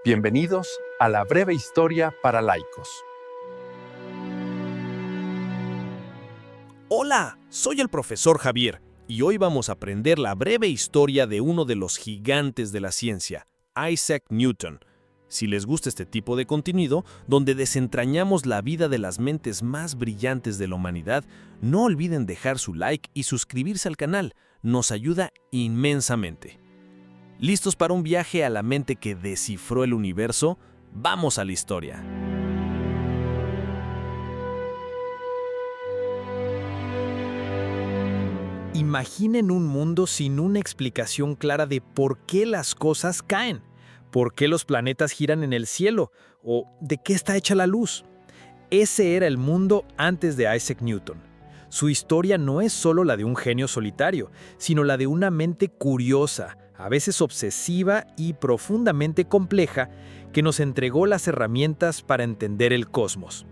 Bienvenidos a la breve historia para laicos. Hola, soy el profesor Javier y hoy vamos a aprender la breve historia de uno de los gigantes de la ciencia, Isaac Newton. Si les gusta este tipo de contenido, donde desentrañamos la vida de las mentes más brillantes de la humanidad, no olviden dejar su like y suscribirse al canal, nos ayuda inmensamente. ¿Listos para un viaje a la mente que descifró el universo? Vamos a la historia. Imaginen un mundo sin una explicación clara de por qué las cosas caen, por qué los planetas giran en el cielo o de qué está hecha la luz. Ese era el mundo antes de Isaac Newton. Su historia no es solo la de un genio solitario, sino la de una mente curiosa, a veces obsesiva y profundamente compleja, que nos entregó las herramientas para entender el cosmos.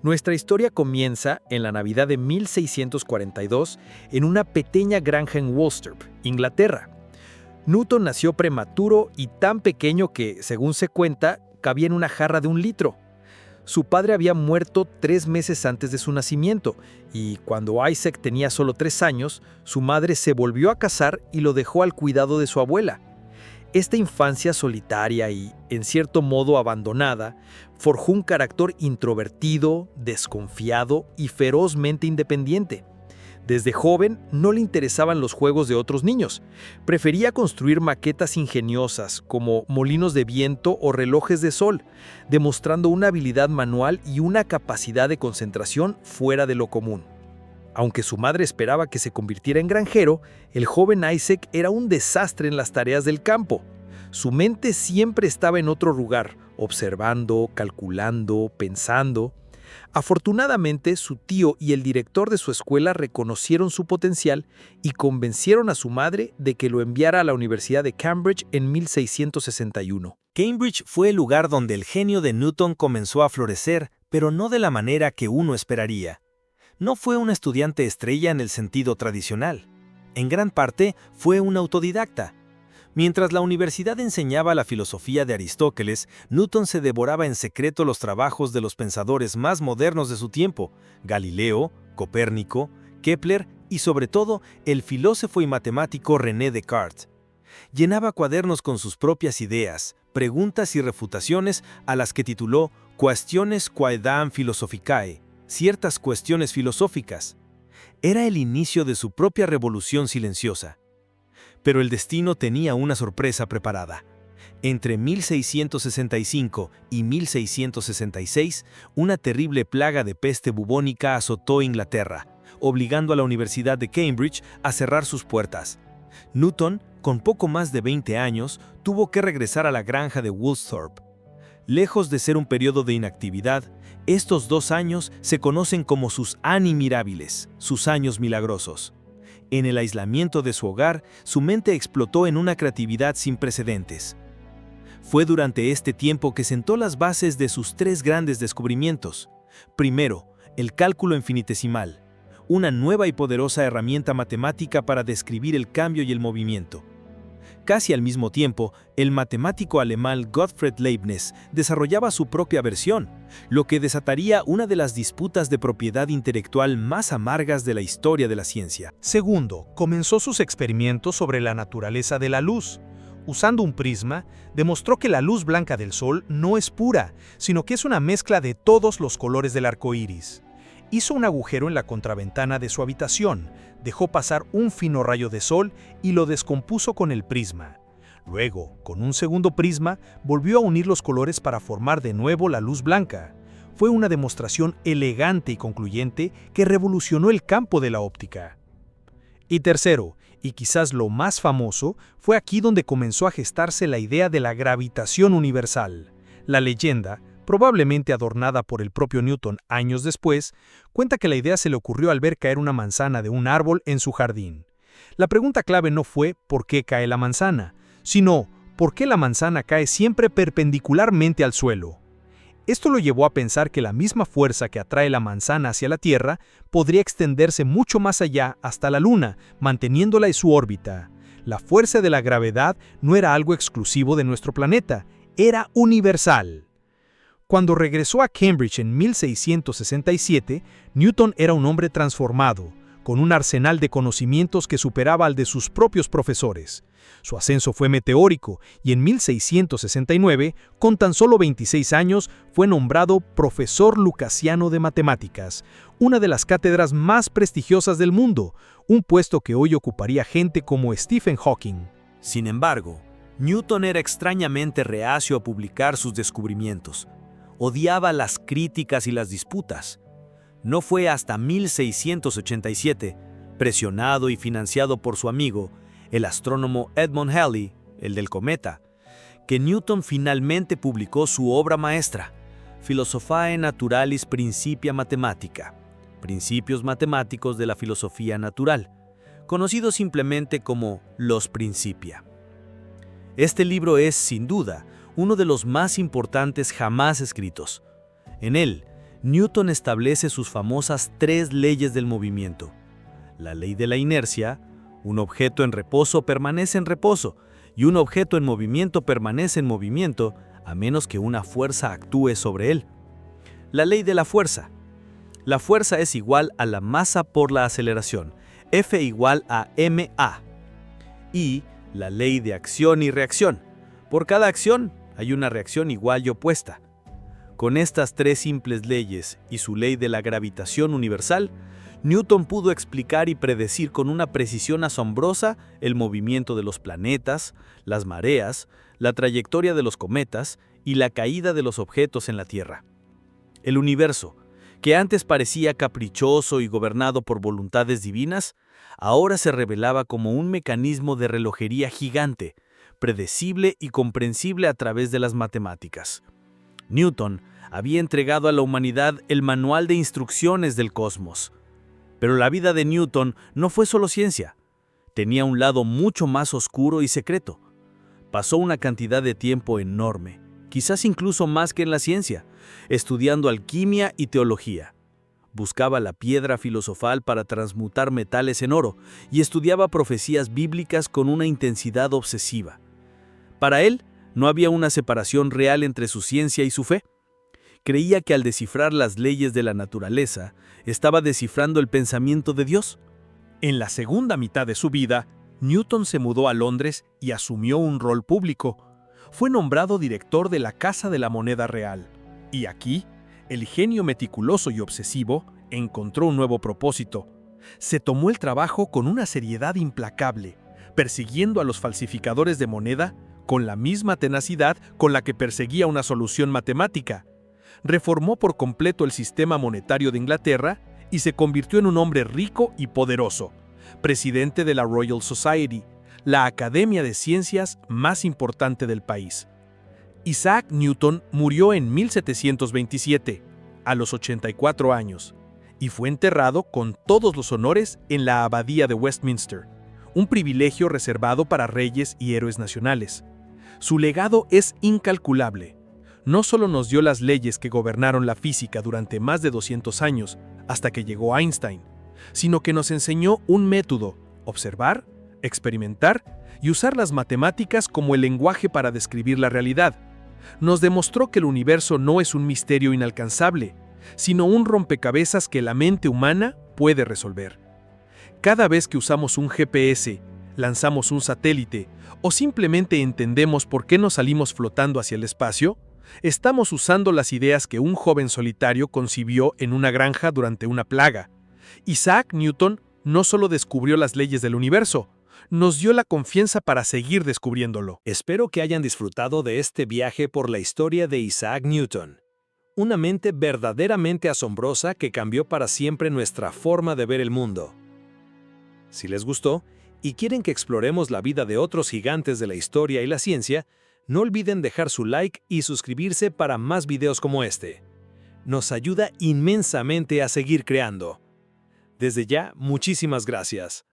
Nuestra historia comienza en la Navidad de 1642 en una pequeña granja en Worcester, Inglaterra. Newton nació prematuro y tan pequeño que, según se cuenta, cabía en una jarra de 1 litro. Su padre había muerto 3 meses antes de su nacimiento y cuando Isaac tenía solo 3 años, su madre se volvió a casar y lo dejó al cuidado de su abuela. Esta infancia solitaria y, en cierto modo, abandonada, forjó un carácter introvertido, desconfiado y ferozmente independiente. Desde joven no le interesaban los juegos de otros niños. Prefería construir maquetas ingeniosas como molinos de viento o relojes de sol, demostrando una habilidad manual y una capacidad de concentración fuera de lo común. Aunque su madre esperaba que se convirtiera en granjero, el joven Isaac era un desastre en las tareas del campo. Su mente siempre estaba en otro lugar, observando, calculando, pensando. Afortunadamente, su tío y el director de su escuela reconocieron su potencial y convencieron a su madre de que lo enviara a la Universidad de Cambridge en 1661. Cambridge fue el lugar donde el genio de Newton comenzó a florecer, pero no de la manera que uno esperaría. No fue un estudiante estrella en el sentido tradicional. En gran parte, fue un autodidacta. Mientras la universidad enseñaba la filosofía de Aristóteles, Newton se devoraba en secreto los trabajos de los pensadores más modernos de su tiempo, Galileo, Copérnico, Kepler y, sobre todo, el filósofo y matemático René Descartes. Llenaba cuadernos con sus propias ideas, preguntas y refutaciones a las que tituló Quaestiones Quaedam Philosophicae, ciertas cuestiones filosóficas. Era el inicio de su propia revolución silenciosa. Pero el destino tenía una sorpresa preparada. Entre 1665 y 1666, una terrible plaga de peste bubónica azotó Inglaterra, obligando a la Universidad de Cambridge a cerrar sus puertas. Newton, con poco más de 20 años, tuvo que regresar a la granja de Woolsthorpe. Lejos de ser un periodo de inactividad, estos 2 años se conocen como sus anni mirabilis, sus años milagrosos. En el aislamiento de su hogar, su mente explotó en una creatividad sin precedentes. Fue durante este tiempo que sentó las bases de sus 3 grandes descubrimientos. Primero, el cálculo infinitesimal, una nueva y poderosa herramienta matemática para describir el cambio y el movimiento. Casi al mismo tiempo, el matemático alemán Gottfried Leibniz desarrollaba su propia versión, lo que desataría una de las disputas de propiedad intelectual más amargas de la historia de la ciencia. Segundo, comenzó sus experimentos sobre la naturaleza de la luz. Usando un prisma, demostró que la luz blanca del sol no es pura, sino que es una mezcla de todos los colores del arco iris. Hizo un agujero en la contraventana de su habitación, dejó pasar un fino rayo de sol y lo descompuso con el prisma. Luego, con un segundo prisma, volvió a unir los colores para formar de nuevo la luz blanca. Fue una demostración elegante y concluyente que revolucionó el campo de la óptica. Y tercero, y quizás lo más famoso, fue aquí donde comenzó a gestarse la idea de la gravitación universal. La leyenda, probablemente adornada por el propio Newton años después, cuenta que la idea se le ocurrió al ver caer una manzana de un árbol en su jardín. La pregunta clave no fue ¿por qué cae la manzana?, sino ¿por qué la manzana cae siempre perpendicularmente al suelo? Esto lo llevó a pensar que la misma fuerza que atrae la manzana hacia la Tierra podría extenderse mucho más allá hasta la Luna, manteniéndola en su órbita. La fuerza de la gravedad no era algo exclusivo de nuestro planeta, era universal. Cuando regresó a Cambridge en 1667, Newton era un hombre transformado, con un arsenal de conocimientos que superaba al de sus propios profesores. Su ascenso fue meteórico y en 1669, con tan solo 26 años, fue nombrado profesor lucasiano de matemáticas, una de las cátedras más prestigiosas del mundo, un puesto que hoy ocuparía gente como Stephen Hawking. Sin embargo, Newton era extrañamente reacio a publicar sus descubrimientos. Odiaba las críticas y las disputas. No fue hasta 1687, presionado y financiado por su amigo, el astrónomo Edmund Halley, el del cometa, que Newton finalmente publicó su obra maestra, Philosophiae Naturalis Principia Mathematica, Principios Matemáticos de la Filosofía Natural, conocido simplemente como Los Principia. Este libro es, sin duda, uno de los más importantes jamás escritos. En él, Newton establece sus famosas 3 leyes del movimiento. La ley de la inercia: un objeto en reposo permanece en reposo, y un objeto en movimiento permanece en movimiento, a menos que una fuerza actúe sobre él. La ley de la fuerza: la fuerza es igual a la masa por la aceleración, F igual a ma. Y la ley de acción y reacción: por cada acción hay una reacción igual y opuesta. Con estas 3 simples leyes y su ley de la gravitación universal, Newton pudo explicar y predecir con una precisión asombrosa el movimiento de los planetas, las mareas, la trayectoria de los cometas y la caída de los objetos en la Tierra. El universo, que antes parecía caprichoso y gobernado por voluntades divinas, ahora se revelaba como un mecanismo de relojería gigante, predecible y comprensible a través de las matemáticas. Newton había entregado a la humanidad el manual de instrucciones del cosmos. Pero la vida de Newton no fue solo ciencia. Tenía un lado mucho más oscuro y secreto. Pasó una cantidad de tiempo enorme, quizás incluso más que en la ciencia, estudiando alquimia y teología. Buscaba la piedra filosofal para transmutar metales en oro y estudiaba profecías bíblicas con una intensidad obsesiva. Para él, no había una separación real entre su ciencia y su fe. Creía que al descifrar las leyes de la naturaleza, estaba descifrando el pensamiento de Dios. En la segunda mitad de su vida, Newton se mudó a Londres y asumió un rol público. Fue nombrado director de la Casa de la Moneda Real. Y aquí, el genio meticuloso y obsesivo encontró un nuevo propósito. Se tomó el trabajo con una seriedad implacable, persiguiendo a los falsificadores de moneda con la misma tenacidad con la que perseguía una solución matemática. Reformó por completo el sistema monetario de Inglaterra y se convirtió en un hombre rico y poderoso, presidente de la Royal Society, la academia de ciencias más importante del país. Isaac Newton murió en 1727, a los 84 años, y fue enterrado con todos los honores en la Abadía de Westminster, un privilegio reservado para reyes y héroes nacionales. Su legado es incalculable. No solo nos dio las leyes que gobernaron la física durante más de 200 años, hasta que llegó Einstein, sino que nos enseñó un método: observar, experimentar y usar las matemáticas como el lenguaje para describir la realidad. Nos demostró que el universo no es un misterio inalcanzable, sino un rompecabezas que la mente humana puede resolver. Cada vez que usamos un GPS, lanzamos un satélite o simplemente entendemos por qué nos salimos flotando hacia el espacio, estamos usando las ideas que un joven solitario concibió en una granja durante una plaga. Isaac Newton no solo descubrió las leyes del universo, nos dio la confianza para seguir descubriéndolo. Espero que hayan disfrutado de este viaje por la historia de Isaac Newton. Una mente verdaderamente asombrosa que cambió para siempre nuestra forma de ver el mundo. Si les gustó y quieren que exploremos la vida de otros gigantes de la historia y la ciencia, no olviden dejar su like y suscribirse para más videos como este. Nos ayuda inmensamente a seguir creando. Desde ya, muchísimas gracias.